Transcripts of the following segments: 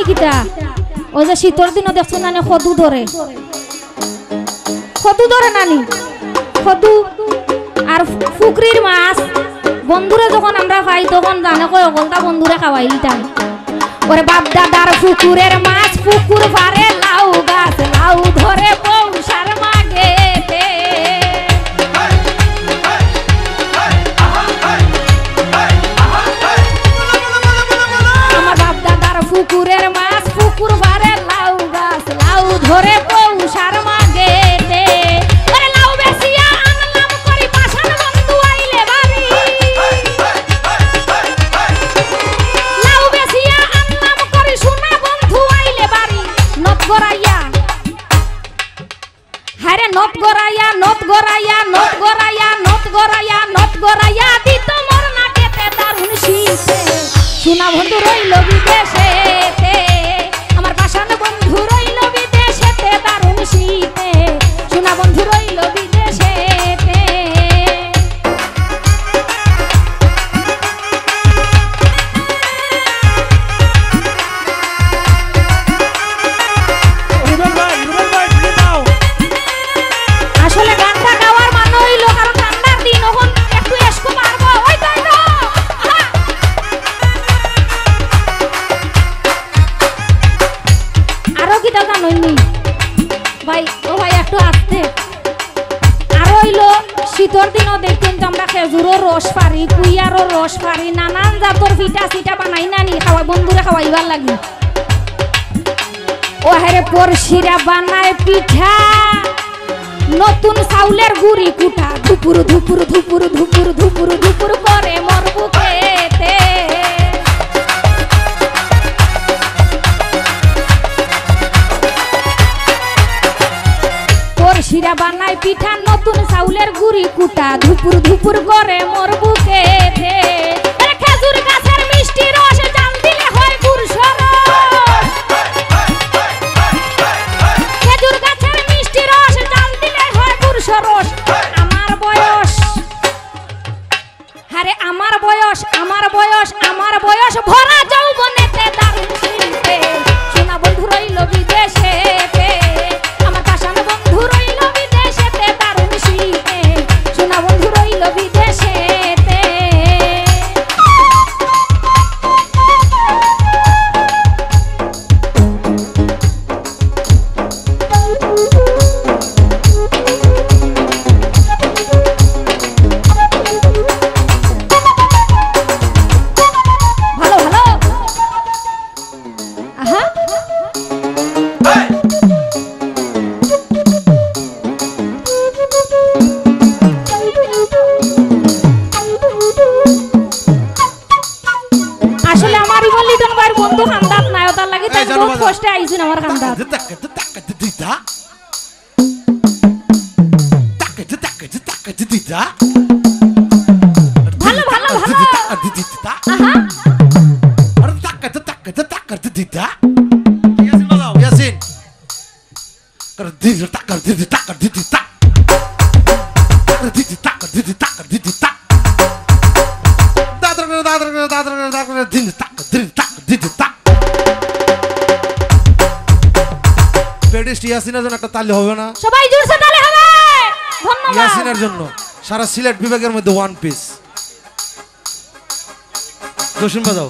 কিটা ও যে শীতর দিন দেখছো নানি খদু ধরে নানি খদু আর ফুকরির মাছ বন্ধুরে যখন আমরা খাই তখন জানে কয় ওগলটা বন্ধুরে খাওয়াই দিতাম ওরে বাপ দাদার পুকুরের মাছ পুকুর পারে লাউ গাছ লাউ ধরে পৌষার মাগে আমার বাপ দাদার পুকুরের মাছ পুকুর পারে লাউ গাছ লাউ ধরে পৌষার মাগে সোনা বন্ধু রইল বিদেশে আমার পাশান বন্ধু রইল বিদেশে দারুণ শীতে সোনা বন্ধু রইল বিদেশে আসলে গানটা গাওয়ার মানে হইল কারণ ঠান্ডার দিন এখন একটু এসকো মারবো ওই তাই না আরো কি দাদা নইনি ভাই ও ভাই একটু আসতে আর হইলো শীতর দিনও দেখতেন তো আমরা খেজুরও রস পারি কুইয়ারও রস পারি নানান জাতর পিঠা সিঠা বানাই নানি খাওয়াই বন্ধুরে খাওয়াইবার লাগি ও হেরে পরশিরা বানায় পিঠা নতুন চাউলের গুড়ি কুটা ধুপুর ধুপুর ধুপুর ধুপুর ধুপুর ধুপুর করে মোর বুকেতে পরশিরা বানায় পিঠা নতুন চাউলের গুড়ি কুটা ধুপুর ধুপুর করে মোর বুকেতে খেজুর গাছের মিষ্টি রস জাল দিলে হয় গুড় সরস খেজুর গাছের মিষ্টি রস জাল দিলে হয় গুড় সরস আমার বয়স আরে আমার বয়স ভরা যৌবনেতে দারুণ শিল্পে সোনা বন্ধু রইল বিদেশে আমার পাশান বন্ধু রইল বিদেশে দারুণ শিল্পে সোনা বন্ধু রইল বিদেশে ইয়াসিনের জন্য একটা তালি হবে না? সবাই জোরসে তালি হবে। ধন্যবাদ ইয়াসিনের জন্য সারা সিলেট বিভাগের মধ্যে ওয়ান পিস জোশন বাজাও।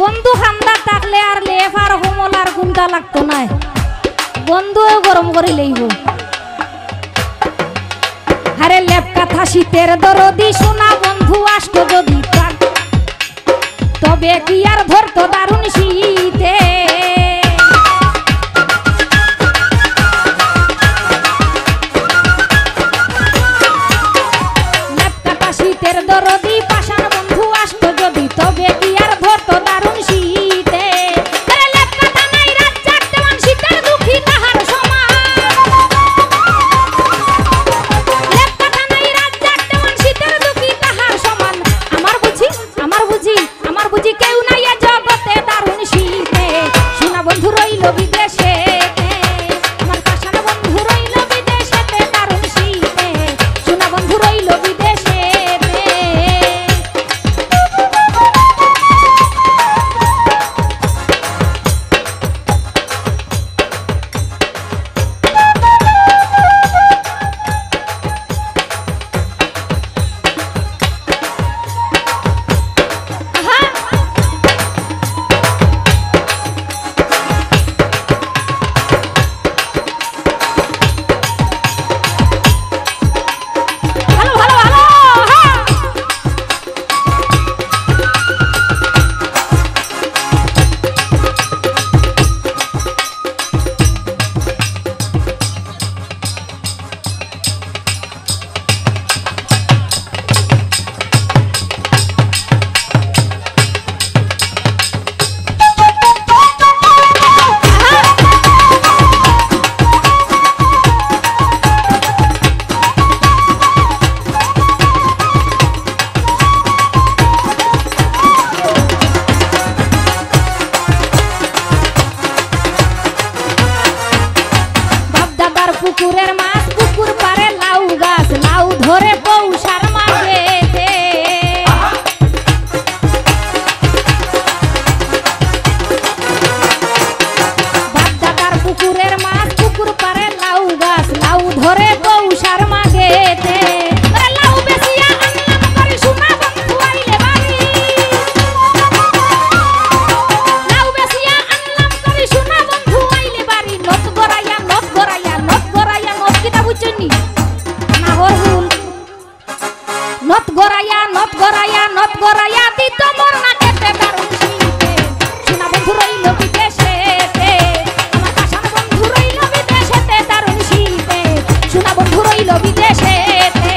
বন্ধু খান্দার থাকলে আর লেফ আর হোমল আর গুন্ডা লাগতো না, বন্ধু গরম করে লইব। আরে লেপ কাথা শীতের দরদি সোনা বন্ধু আসতো যদি তবে কি আর ধরতো দারুণ শীতে। পুকুরের মাছ পুকুর পারে লাউ গাছ লাউ ধরে পৌষার মাঝেতে বাপ দাদার পুকুরের মাছ পুকুর পারে লাউ গাছ লাউ ধরে পৌষার মাঝেতে লাউ বেশিয়া আনলাম করে সোনা বন্ধু আইলে বাড়ি লাউ বেশিয়া আনলাম করে সোনা বন্ধু আইলে বাড়ি নত গড়াইয়া নত কিটা বুঝছনি না হরহুল নত গড়াইয়া দিত মোর না কেটে দারুণ শীতে সোনা বন্ধু রইল বিদেশেতে আমার পাশান বন্ধু রইল বিদেশেতে দারুণ শীতে সোনা বন্ধু রইল বিদেশেতে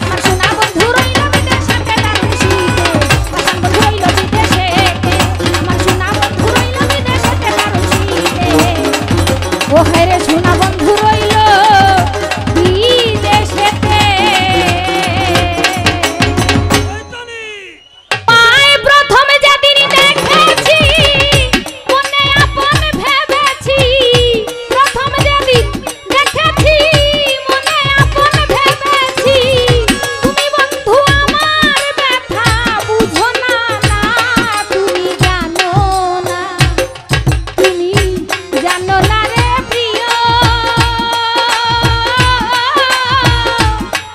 আমার সোনা বন্ধু রইল বিদেশেতে দারুণ শীতে পাশান বন্ধু রইল বিদেশেতে আমার সোনা বন্ধু রইল বিদেশেতে দারুণ শীতে ও হায়রে সোনা বন্ধু রইল বিদেশেতে মায় প্রথম যেদিন দেখেছি মনে আপন ভেবেছি প্রথম যেদিন দেখেছি মনে আপন ভেবেছি তুমি বন্ধু আমার ব্যথা বুঝো না না তুমি জানো না রে প্রিয়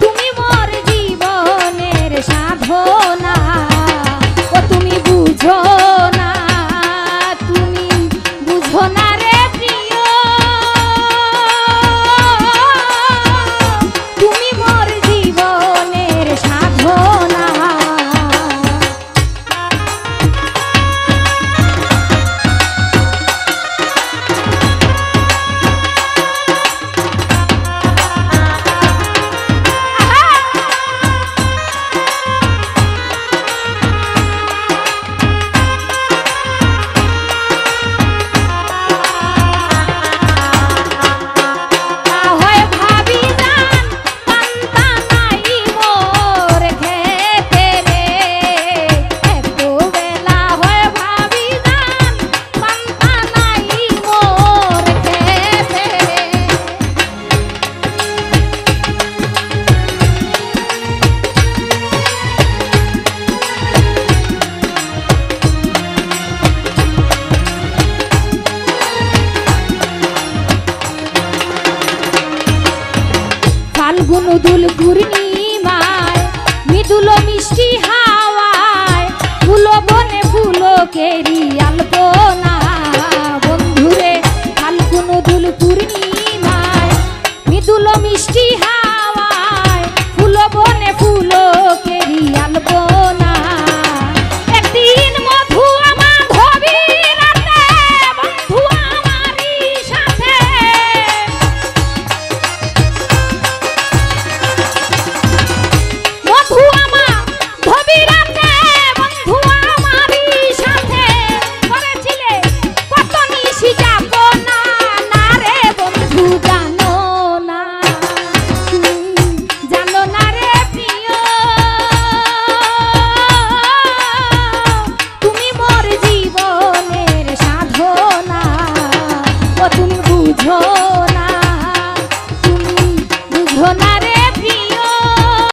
তুমি মোর জীবনের সাধনা ও তুমি বুঝো না রে প্রিয় তুমি মোর জীবনের সাধনা হয় ভাবি জান পান্তা নাই মোর খেতে রে এত বেলা হয় ভাবি জান পান্তা নাই মোর খেতে ফাল্গুন দুল পূর্ণিমায় মৃদুল মিষ্টি হাওয়ায় ফুলো বনে ফুলো কেরি আলপ